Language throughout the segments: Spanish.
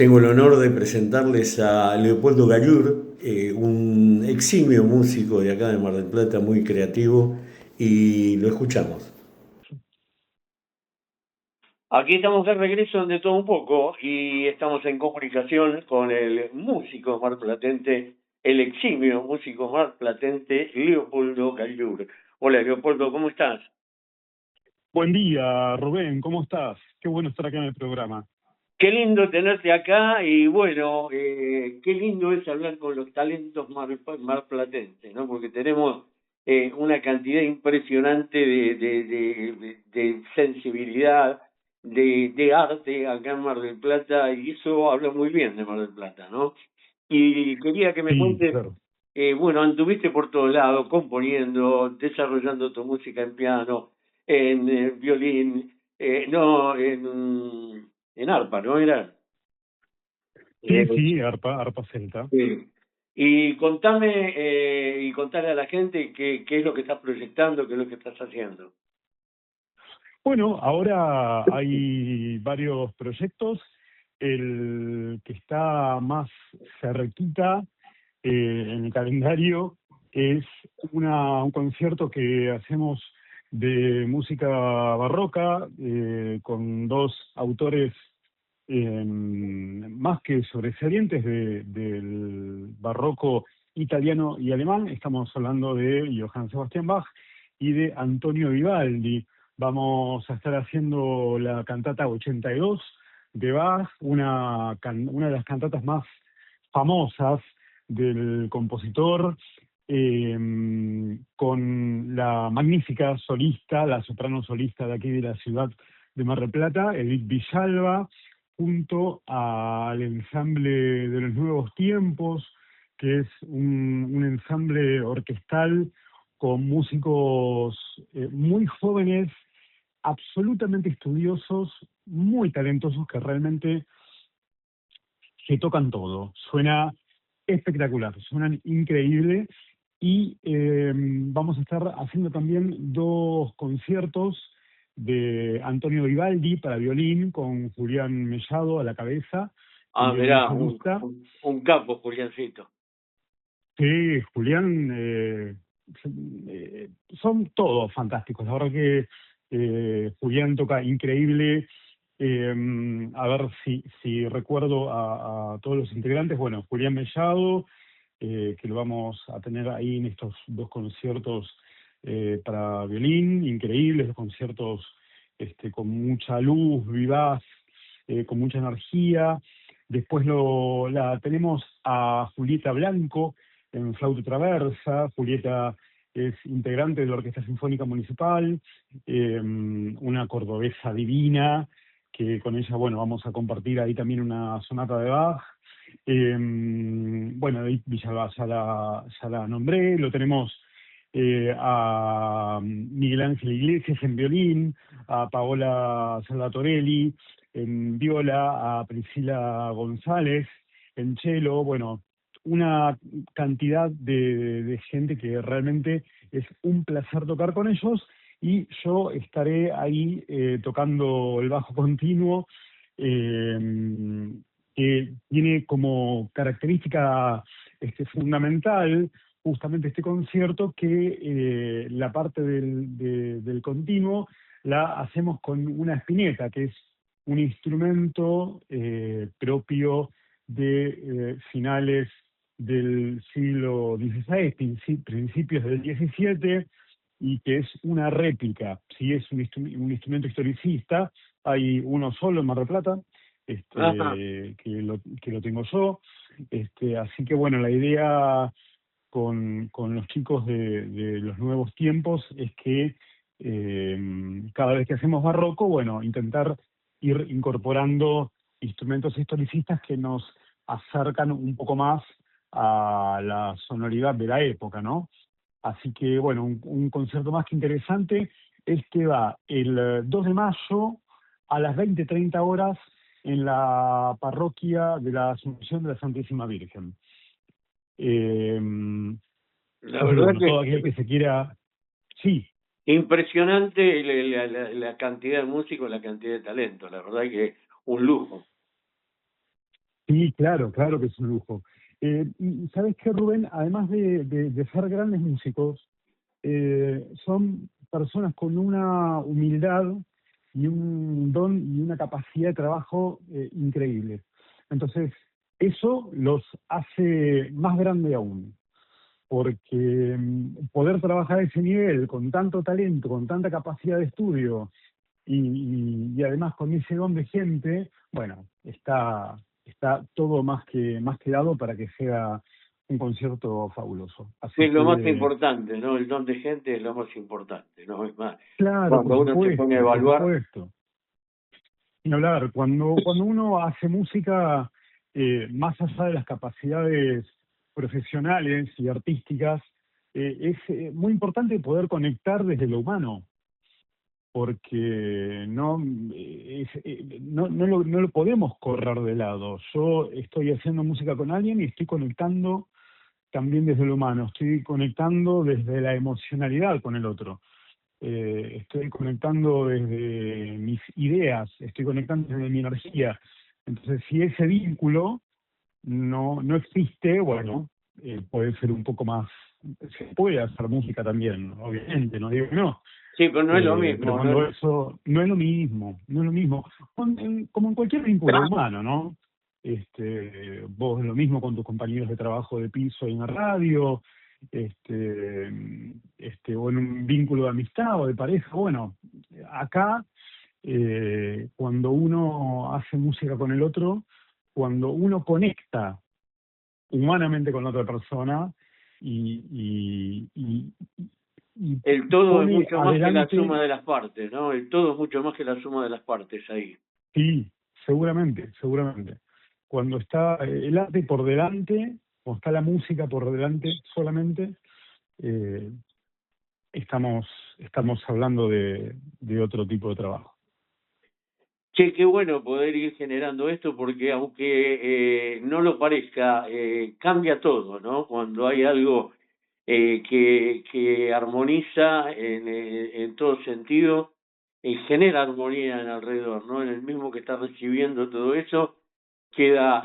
Tengo el honor de presentarles a Leopoldo Gallur, un eximio músico de acá de Mar del Plata, muy creativo, y lo escuchamos. Aquí estamos de regreso de todo un poco y estamos en comunicación con el músico marplatense, el eximio músico marplatense Leopoldo Gallur. Hola Leopoldo, ¿cómo estás? Buen día, Rubén, ¿cómo estás? Qué bueno estar acá en el programa. Qué lindo tenerte acá y bueno, qué lindo es hablar con los talentos marplatenses, ¿no? Porque tenemos una cantidad impresionante de sensibilidad, de arte acá en Mar del Plata y eso habla muy bien de Mar del Plata, ¿no? Y quería que me Sí, cuentes, claro. bueno, anduviste por todos lados componiendo, desarrollando tu música en piano, en violín, no, en arpa, ¿no era? Sí, Eh, sí, arpa celta. sí. Y contame, y contale a la gente qué es lo que estás proyectando, qué es lo que estás haciendo. Bueno, ahora hay varios proyectos. El que está más cerquita en el calendario es un concierto que hacemos de música barroca con dos autores más que sobresalientes del barroco italiano y alemán. Estamos hablando de Johann Sebastian Bach y de Antonio Vivaldi. Vamos a estar haciendo la cantata 82 de Bach, una de las cantatas más famosas del compositor, con la magnífica solista, la soprano solista de aquí de la ciudad de Mar del Plata, Edith Villalba, junto al ensamble de los Nuevos Tiempos, que es un ensamble orquestal con músicos muy jóvenes, absolutamente estudiosos, muy talentosos, que realmente se tocan todo. Suena espectacular, suenan increíble. Y vamos a estar haciendo también dos conciertos de Antonio Vivaldi para violín con Julián Mellado a la cabeza, el Ah, violín mirá, solista. un capo, Juliancito. Sí, Julián, son todos fantásticos. La verdad que Julián toca increíble. A ver si recuerdo a todos los integrantes. Bueno, Julián Mellado, que lo vamos a tener ahí en estos dos conciertos para violín, increíbles, dos conciertos con mucha luz, vivaz, con mucha energía. Después la tenemos a Julieta Blanco en flauta traversa. Julieta es integrante de la Orquesta Sinfónica Municipal, una cordobesa divina, que con ella, bueno, vamos a compartir ahí también una sonata de Bach. Bueno, David Villalba ya la nombré. Lo tenemos a Miguel Ángel Iglesias en violín, a Paola Salvatorelli en viola, a Priscila González en cello. Bueno, una cantidad de gente que realmente es un placer tocar con ellos, y yo estaré ahí tocando el bajo continuo, eh, que tiene como característica fundamental justamente este concierto, que la parte del continuo la hacemos con una spinetta, que es un instrumento propio de finales del siglo XVI, principios del XVII, y que es una réplica. Si es un instrumento historicista, hay uno solo en Mar del Plata, Ajá. que lo tengo yo. Así que bueno, la idea con los chicos de los nuevos tiempos es que cada vez que hacemos barroco, bueno, intentar ir incorporando instrumentos historicistas que nos acercan un poco más a la sonoridad de la época, ¿no? Así que, bueno, un concierto más que interesante. Este va el 2 de mayo a las 20:30 horas en la parroquia de la Asunción de la Santísima Virgen. Eh, La Así que, verdad bueno, todo que aquel que se quiera. Sí, impresionante la cantidad de músicos, la cantidad de talento, la verdad que un lujo. Sí, claro, claro que es un lujo. Y ¿sabes qué, Rubén? Además de ser grandes músicos, son personas con una humildad y un don y una capacidad de trabajo increíble. Entonces, eso los hace más grande aún, porque poder trabajar a ese nivel, con tanto talento, con tanta capacidad de estudio y además con ese don de gente, bueno, está todo más que dado para que sea un concierto fabuloso. Que Así es lo más que, importante, ¿no? El don de gente es lo más importante, ¿no? Es más, claro, cuando uno se pone a por evaluar, supuesto. Sin hablar, cuando uno hace música, más allá de las capacidades profesionales y artísticas, es muy importante poder conectar desde lo humano, porque no lo podemos correr de lado. Yo estoy haciendo música con alguien y estoy conectando también desde lo humano, estoy conectando desde la emocionalidad con el otro. Estoy conectando desde mis ideas, estoy conectando desde mi energía. Entonces, si ese vínculo no existe, bueno, puede ser un poco más, se puede hacer música también, obviamente, no digo que no, sí, pero no es lo pero mismo, ¿no? cuando eso no es lo mismo, no es lo mismo, como en cualquier vínculo humano, ¿no? Vos lo mismo con tus compañeros de trabajo de piso en la radio, o en un vínculo de amistad o de pareja. Bueno, acá, cuando uno hace música con el otro, cuando uno conecta humanamente con la otra persona y El todo es pone mucho más que la adelante. suma de las partes, ¿no? El todo es mucho más que la suma de las partes ahí. Sí, seguramente, seguramente. Cuando está el arte por delante, o está la música por delante solamente, eh, estamos, estamos hablando de otro tipo de trabajo. Che, qué bueno poder ir generando esto porque aunque no lo parezca, cambia todo, ¿no? Cuando hay algo que armoniza en todo sentido y genera armonía en alrededor, ¿no? En el mismo que está recibiendo todo eso, queda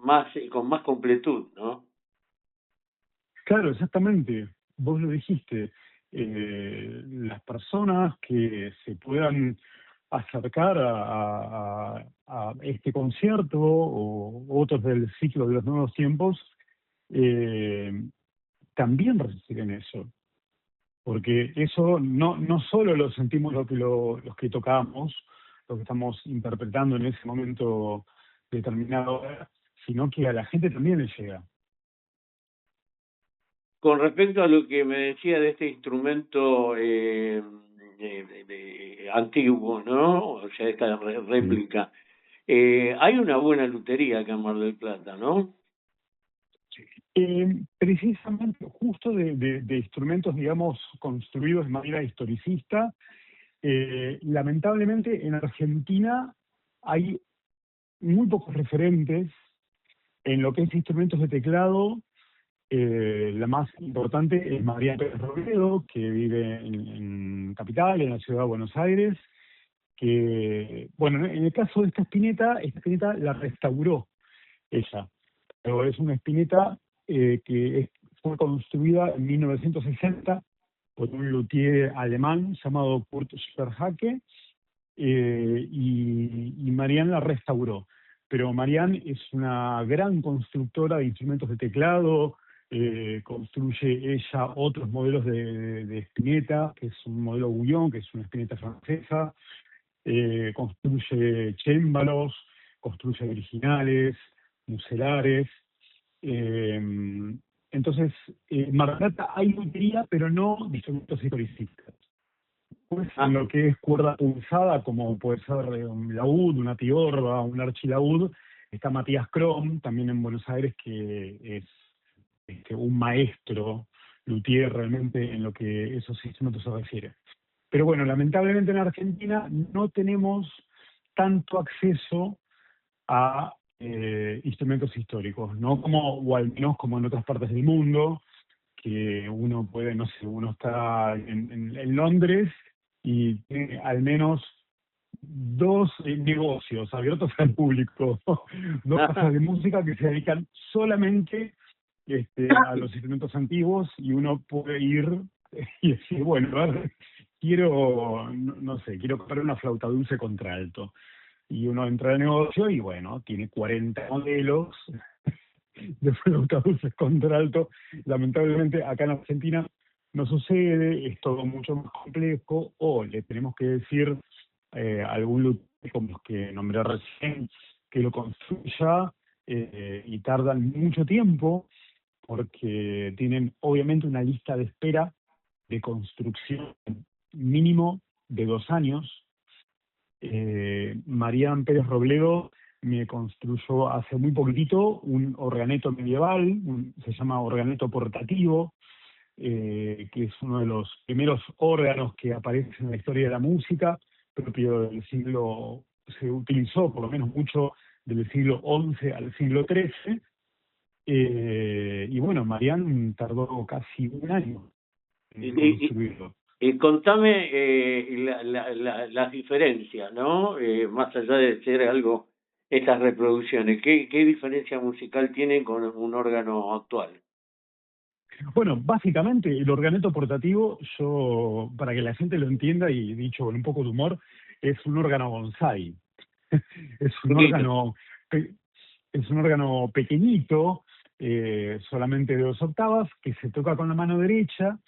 más con más completud, ¿no? Claro, exactamente. Vos lo dijiste. Las personas que se puedan acercar a este concierto o otros del ciclo de los nuevos tiempos, eh, también reciben eso. Porque eso no solo lo sentimos los que tocamos, los que estamos interpretando en ese momento determinado, sino que a la gente también le llega. Con respecto a lo que me decía de este instrumento antiguo, ¿no? O sea, esta Sí. réplica, hay una buena lutería acá en Mar del Plata, ¿no? Precisamente, justo de instrumentos, digamos, construidos de manera historicista, lamentablemente en Argentina hay muy pocos referentes en lo que es instrumentos de teclado. La más importante es Mariana Pérez Robledo, que vive en Capital, en la ciudad de Buenos Aires, que, bueno, en el caso de esta spinetta la restauró ella, pero es una spinetta fue construida en 1960 por un luthier alemán llamado Kurt Sperhacke, y Marianne la restauró. Pero Marianne es una gran constructora de instrumentos de teclado, construye ella otros modelos de spinetta, que es un modelo Bouillon, que es una spinetta francesa, construye cémbalos, construye originales, muselares. eh, entonces, en Mar del Plata hay lutería, pero no de instrumentos historicistas. Pues en Ah, lo que es cuerda pulsada, como puede ser un laúd, una tiorba, un archilaúd, está Matías Krom, también en Buenos Aires, que es un maestro luthier realmente en lo que esos instrumentos se refiere. Pero bueno, lamentablemente en Argentina no tenemos tanto acceso a instrumentos históricos, no como, o al menos como en otras partes del mundo, que uno puede, no sé, uno está en Londres y tiene al menos dos negocios abiertos al público, dos casas de música que se dedican solamente a los instrumentos antiguos, y uno puede ir y decir, bueno, a ver, quiero, no sé, quiero comprar una flauta dulce contralto. Y uno entra al negocio y bueno, tiene 40 modelos de flauta dulce contralto. Lamentablemente acá en Argentina no sucede, es todo mucho más complejo, o le tenemos que decir a algún luthier como los que nombré recién que lo construya, y tardan mucho tiempo porque tienen obviamente una lista de espera de construcción mínimo de 2 años. Marián Pérez Robledo me construyó hace muy poquitito un organeto medieval, se llama organeto portativo, que es uno de los primeros órganos que aparece en la historia de la música, propio del siglo, se utilizó por lo menos mucho del siglo XI al siglo XIII, y bueno, Marián tardó casi un año Y, en y, construirlo. y contame las diferencias, ¿no? Más allá de ser algo, estas reproducciones, ¿qué diferencia musical tienen con un órgano actual? Bueno, básicamente el organeto portativo, yo, para que la gente lo entienda y dicho con un poco de humor, es un órgano bonsai. Es un Poquito. órgano, es un órgano pequeñito, solamente de 2 octavas, que se toca con la mano derecha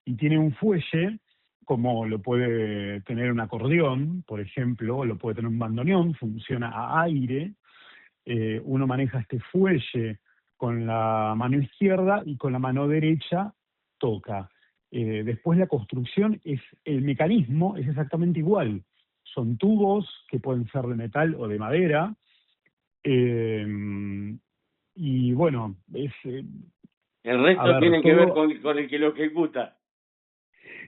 y tiene un fuelle, como lo puede tener un acordeón, por ejemplo, o lo puede tener un bandoneón, funciona a aire. Uno maneja este fuelle con la mano izquierda y con la mano derecha toca. Después la construcción el mecanismo es exactamente igual. Son tubos que pueden ser de metal o de madera. Y bueno, El a resto ver, tiene que ver con el que lo ejecuta.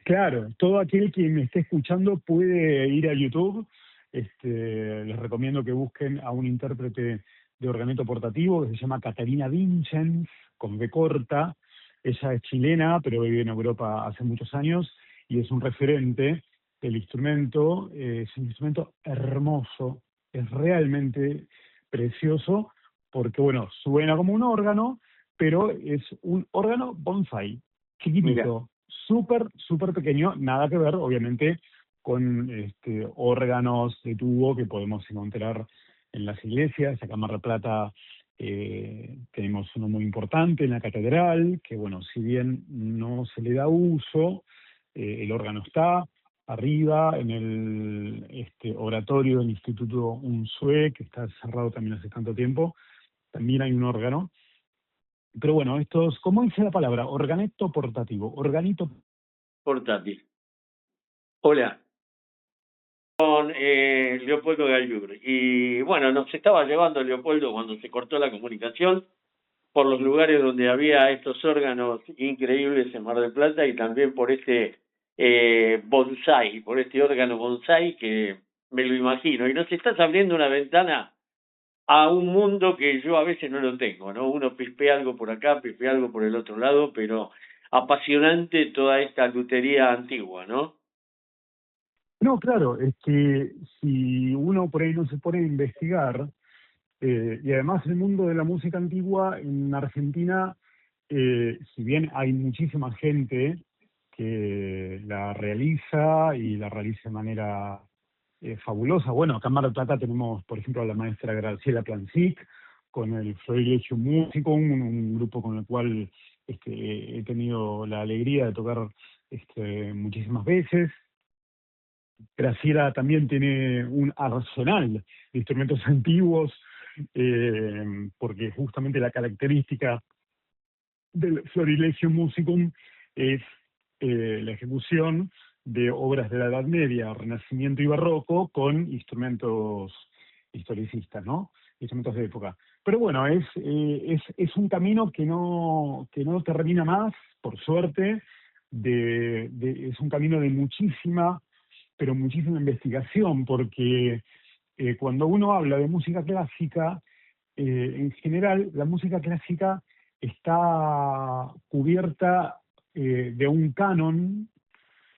claro, todo aquel que me esté escuchando puede ir a YouTube. Les recomiendo que busquen a un intérprete de organeto portativo que se llama Catarina Vincenz, con B corta. Ella es chilena, pero vive en Europa hace muchos años y es un referente del instrumento. Es un instrumento hermoso, es realmente precioso, porque bueno, suena como un órgano, pero es un órgano bonsai, Mira, chiquitito, súper, súper pequeño, nada que ver, obviamente, con órganos de tubo que podemos encontrar en las iglesias. Acá en Mar del Plata tenemos uno muy importante en la catedral, que bueno, si bien no se le da uso, el órgano está arriba en el oratorio del Instituto UNSUE, que está cerrado también hace tanto tiempo, también hay un órgano. Pero bueno, estos, ¿cómo dice la palabra? Organeto portativo, organito. portátil. Hola, con Leopoldo Gallur. Y bueno, nos estaba llevando Leopoldo cuando se cortó la comunicación por los lugares donde había estos órganos increíbles en Mar del Plata y también por este bonsai, por este órgano bonsai que me lo imagino. Y nos estás abriendo una ventana a un mundo que yo a veces no lo tengo, ¿no? Uno pispea algo por acá, pispea algo por el otro lado, pero apasionante toda esta lutería antigua, ¿no? No, claro, es que si uno por ahí no se pone a investigar, y además el mundo de la música antigua en Argentina, si bien hay muchísima gente que la realiza y la realiza de manera fabulosa. Bueno, acá en Mar del Plata tenemos, por ejemplo, a la maestra Graciela Plancic, con el Florilegio Musicum, un grupo con el cual he tenido la alegría de tocar muchísimas veces. Graciela también tiene un arsenal de instrumentos antiguos, porque justamente la característica del Florilegio Musicum es la ejecución de obras de la Edad Media, Renacimiento y Barroco con instrumentos historicistas, ¿no? Instrumentos de época. Pero bueno, es un camino que no termina más, por suerte. Es un camino de muchísima, pero muchísima investigación, porque cuando uno habla de música clásica, en general la música clásica está cubierta de un canon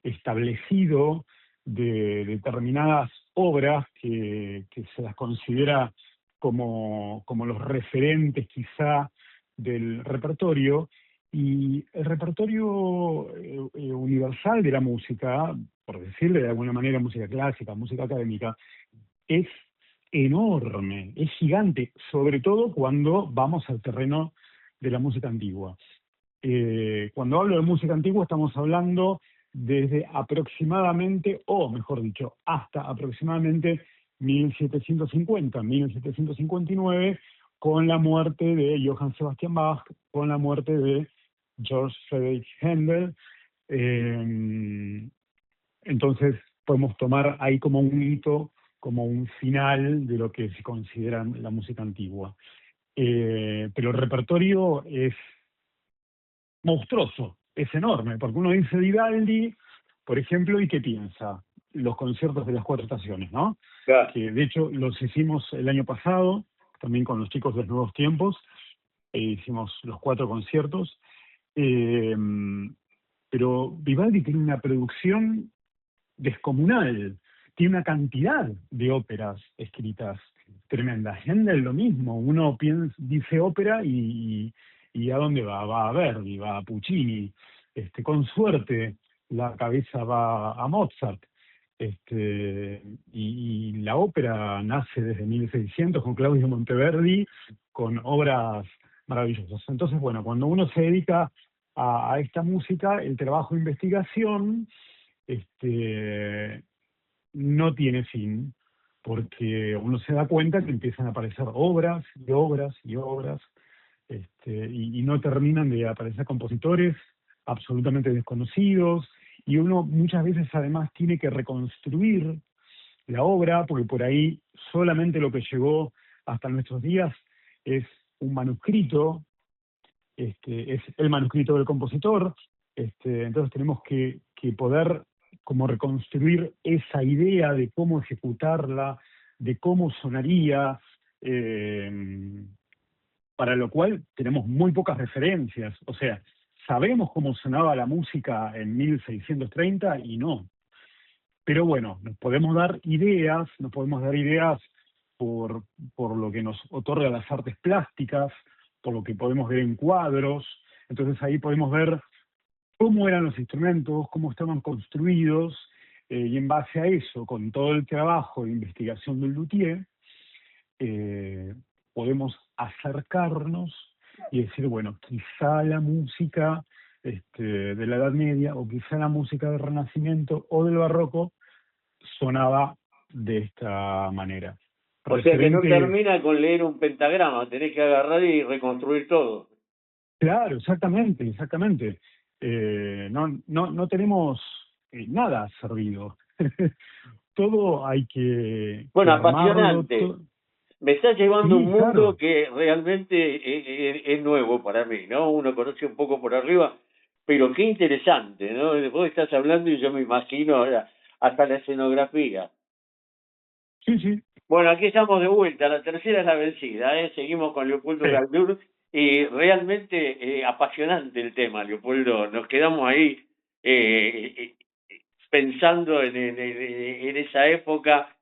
establecido, de determinadas obras que se las considera como los referentes quizá del repertorio, y el repertorio universal de la música, por decirle de alguna manera música clásica, música académica, es enorme, es gigante, sobre todo cuando vamos al terreno de la música antigua. Cuando hablo de música antigua estamos hablando desde aproximadamente, o mejor dicho, hasta aproximadamente 1750, 1759, con la muerte de Johann Sebastian Bach, con la muerte de George Friedrich Händel. Entonces podemos tomar ahí como un hito, como un final de lo que se considera la música antigua. Pero el repertorio es monstruoso, es enorme, porque uno dice Vivaldi, por ejemplo, ¿y qué piensa? Los conciertos de las cuatro estaciones, ¿no? Claro. Que de hecho los hicimos el año pasado, también con los chicos de los Nuevos Tiempos, hicimos los 4 conciertos, eh, pero Vivaldi tiene una producción descomunal, tiene una cantidad de óperas escritas tremenda. Händel lo mismo, uno dice ópera y ¿a dónde va? Va a Verdi, va a Puccini, con suerte la cabeza va a Mozart. Y la ópera nace desde 1600 con Claudio Monteverdi, con obras maravillosas. Entonces, bueno, cuando uno se dedica a esta música, el trabajo de investigación no tiene fin, porque uno se da cuenta que empiezan a aparecer obras y obras y obras, y no terminan de aparecer compositores absolutamente desconocidos, y uno muchas veces además tiene que reconstruir la obra, porque por ahí solamente lo que llegó hasta nuestros días es un manuscrito, es el manuscrito del compositor, entonces tenemos que poder como reconstruir esa idea de cómo ejecutarla, de cómo sonaría, para lo cual tenemos muy pocas referencias. O sea, sabemos cómo sonaba la música en 1630 y no. Pero bueno, nos podemos dar ideas por, por lo que nos otorga las artes plásticas, por lo que podemos ver en cuadros. Entonces ahí podemos ver cómo eran los instrumentos, cómo estaban construidos, y en base a eso, con todo el trabajo de investigación del luthier, eh, podemos acercarnos y decir, bueno, quizá la música de la Edad Media, o quizá la música del Renacimiento o del Barroco, sonaba de esta manera. O sea que no Referentes, termina con leer un pentagrama, tenés que agarrar y reconstruir todo. claro, exactamente, exactamente. No tenemos nada servido. Todo hay que Bueno, armarlo. apasionante. Me está llevando a un Sí, mundo claro. que realmente es nuevo para mí, ¿no? Uno conoce un poco por arriba, pero qué interesante, ¿no? Vos estás hablando y yo me imagino ahora hasta la escenografía. Sí, sí. Bueno, aquí estamos de vuelta, la tercera es la vencida, ¿eh? Seguimos con Leopoldo Sí. Galdún y realmente apasionante el tema, Leopoldo. Nos quedamos ahí eh, pensando en esa época,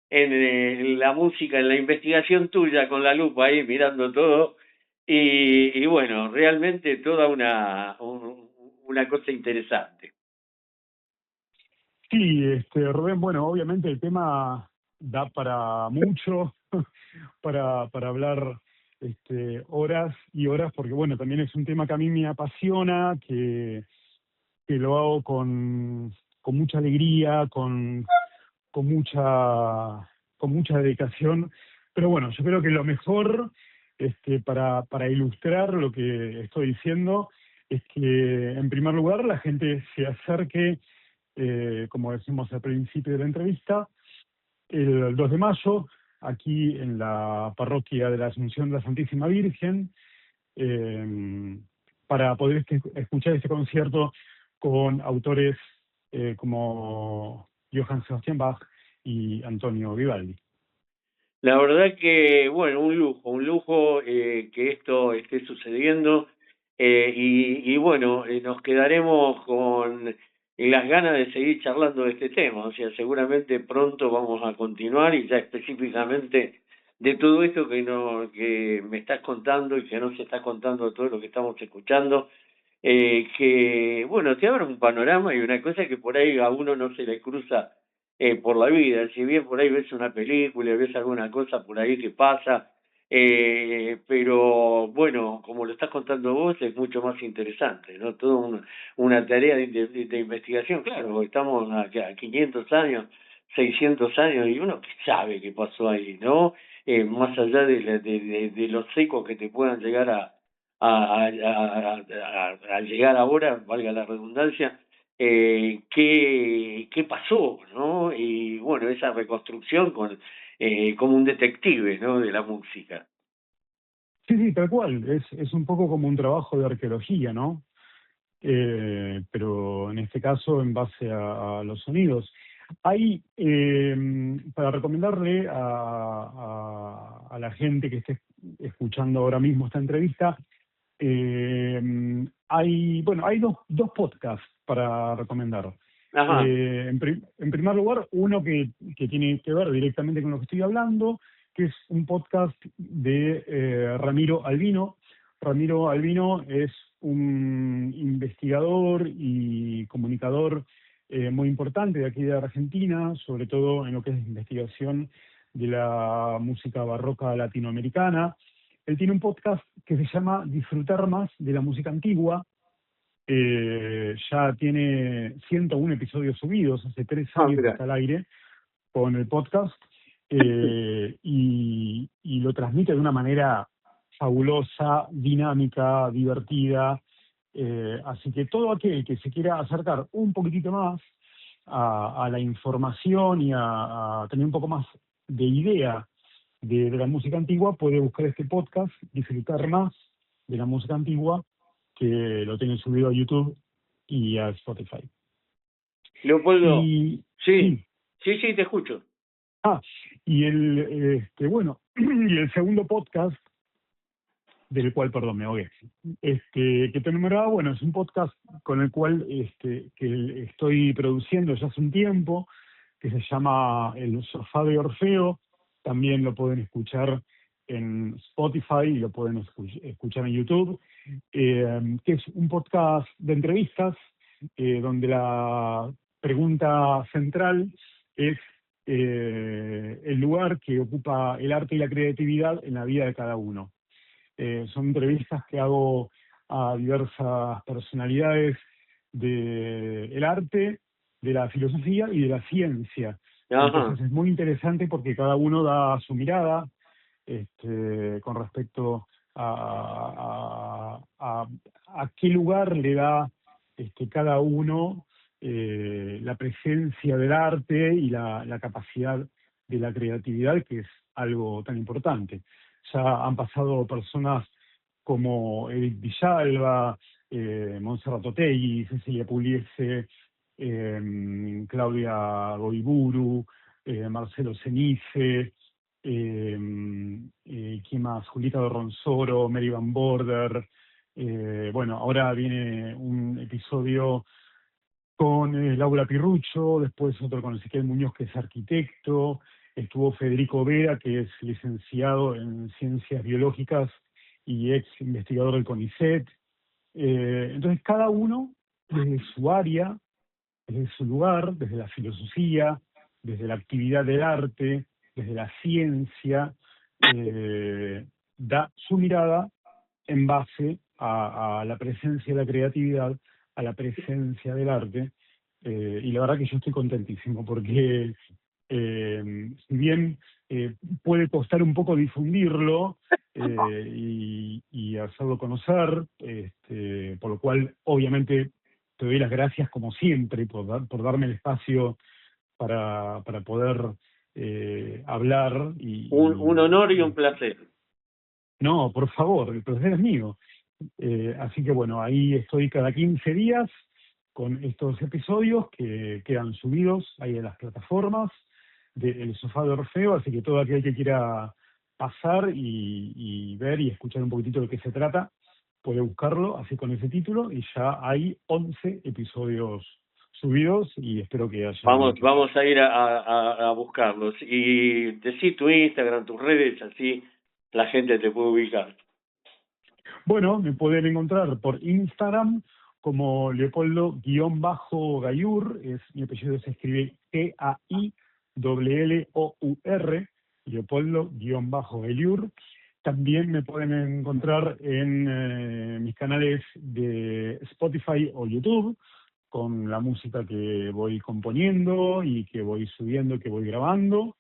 en la música, en la investigación tuya con la lupa ahí mirando todo y bueno, realmente toda una cosa interesante. Sí, Rubén, bueno, obviamente el tema da para mucho, para hablar horas y horas, porque bueno, también es un tema que a mí me apasiona, que lo hago con mucha alegría, con con mucha dedicación. Pero bueno, yo creo que lo mejor para ilustrar lo que estoy diciendo es que, en primer lugar, la gente se acerque, como decimos al principio de la entrevista, el 2 de mayo, aquí en la parroquia de la Asunción de la Santísima Virgen, eh, para poder escuchar este concierto con autores como Johann Sebastian Bach y Antonio Vivaldi. La verdad que, bueno, un lujo que esto esté sucediendo y bueno, nos quedaremos con las ganas de seguir charlando de este tema. O sea, seguramente pronto vamos a continuar y ya específicamente de todo esto que me estás contando y que no se está contando todo lo que estamos escuchando, que, bueno, te abre un panorama y una cosa que por ahí a uno no se le cruza por la vida. Si bien por ahí ves una película, ves alguna cosa por ahí que pasa, pero bueno, como lo estás contando vos, es mucho más interesante, ¿no? Toda una tarea de investigación, claro, estamos a 500 años, 600 años, y uno que sabe qué pasó ahí, ¿no? Más allá de los ecos que te puedan llegar a llegar ahora, valga la redundancia, qué pasó, ¿no? Y bueno, esa reconstrucción como un detective, ¿no? De la música. Sí, sí, tal cual. Es un poco como un trabajo de arqueología, ¿no? Pero en este caso en base a los sonidos. Hay, para recomendarle a la gente que esté escuchando ahora mismo esta entrevista, hay dos podcasts para recomendar. Ajá. En primer lugar, uno que tiene que ver directamente con lo que estoy hablando, que es un podcast de Ramiro Albino. Ramiro Albino es un investigador y comunicador muy importante de aquí de Argentina, sobre todo en lo que es investigación de la música barroca latinoamericana. Él tiene un podcast que se llama Disfrutar más de la música antigua. Ya tiene 101 episodios subidos, hace 3 años que Mira. está al aire con el podcast, y lo transmite de una manera fabulosa, dinámica, divertida. Así que todo aquel que se quiera acercar un poquitito más a la información y a tener un poco más de idea de la música antigua, puede buscar este podcast, disfrutar más de la música antigua, que lo tienen subido a YouTube y a Spotify. Leopoldo, Y sí, sí, sí, te escucho. y bueno, y el segundo podcast, del cual, perdón, me ahogué, que te nombraba, bueno, es un podcast con el cual que estoy produciendo ya hace un tiempo, que se llama El Sofá de Orfeo. También lo pueden escuchar en Spotify y lo pueden escuchar en YouTube, que es un podcast de entrevistas, donde la pregunta central es el lugar que ocupa el arte y la creatividad en la vida de cada uno. Son entrevistas que hago a diversas personalidades del arte, de la filosofía y de la ciencia. Ajá. Entonces es muy interesante porque cada uno da su mirada con respecto a qué lugar le da cada uno la presencia del arte y la capacidad de la creatividad, que es algo tan importante. Ya han pasado personas como Edith Villalba, Montserrat Otegi, Cecilia Pugliese, Claudia Goiburu, Marcelo Cenice, ¿quién más? Julieta de Ronsoro, Mary Van Border. Bueno, ahora viene un episodio con Laura Pirrucho, después otro con Ezequiel Muñoz, que es arquitecto, estuvo Federico Vera, que es licenciado en Ciencias Biológicas y ex investigador del CONICET. Entonces, cada uno, desde su área, desde su lugar, desde la filosofía, desde la actividad del arte, desde la ciencia, da su mirada en base a la presencia de la creatividad, a la presencia del arte, y la verdad que yo estoy contentísimo porque si bien puede costar un poco difundirlo y hacerlo conocer, por lo cual obviamente te doy las gracias como siempre por darme el espacio para poder hablar Un honor y un placer. no, por favor, el placer es mío. Así que bueno, ahí estoy cada 15 días con estos episodios que quedan subidos ahí en las plataformas del Sofá de Orfeo, así que todo aquel que quiera pasar y ver y escuchar un poquitito de qué se trata, puede buscarlo así con ese título, y ya hay 11 episodios subidos y espero que haya... Vamos a ir a buscarlos. Y decí tu Instagram, tus redes, así la gente te puede ubicar. Bueno, me pueden encontrar por Instagram como Leopoldo-Gayur, mi apellido se escribe Gaillour, Leopoldo-Gayur. También me pueden encontrar en mis canales de Spotify o YouTube, con la música que voy componiendo y que voy subiendo, que voy grabando,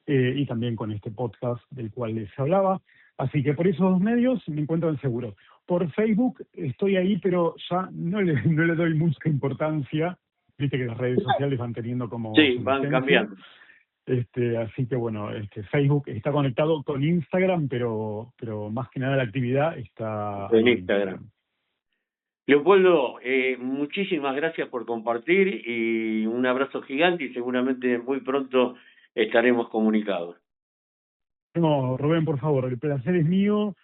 y también con este podcast del cual les hablaba. Así que por esos dos medios me encuentran seguro. Por Facebook estoy ahí, pero ya no le doy mucha importancia. Viste que las redes sociales van teniendo como... Sí, van cambiando. Así que bueno, Facebook está conectado con Instagram, pero más que nada la actividad está en Instagram. Leopoldo, muchísimas gracias por compartir y un abrazo gigante y seguramente muy pronto estaremos comunicados. No, Rubén, por favor, el placer es mío.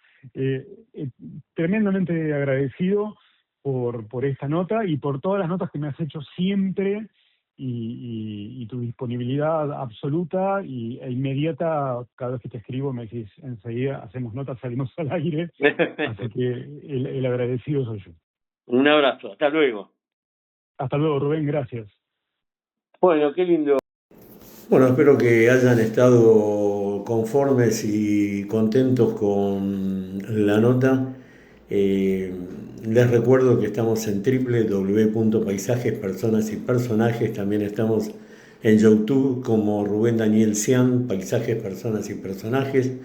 Tremendamente agradecido por esta nota y por todas las notas que me has hecho siempre y tu disponibilidad absoluta e inmediata. Cada vez que te escribo me decís enseguida, hacemos notas, salimos al aire. Así que el agradecido soy yo. Un abrazo, hasta luego. Hasta luego, Rubén, gracias. Bueno, qué lindo. Bueno, espero que hayan estado conformes y contentos con la nota. Les recuerdo que estamos en www.paisajes, personas y personajes. También estamos en YouTube como Rubén Daniel Cian, Paisajes, personas y personajes.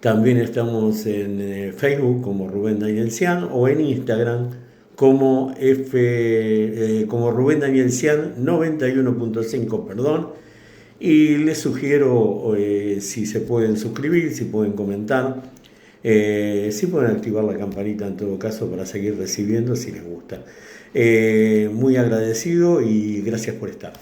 También estamos en Facebook como Rubén Daniel Cian o en Instagram como Rubén Daniel Cian 91.5, perdón. Y les sugiero si se pueden suscribir, si pueden comentar, si pueden activar la campanita en todo caso para seguir recibiendo si les gusta. Muy agradecido y gracias por estar.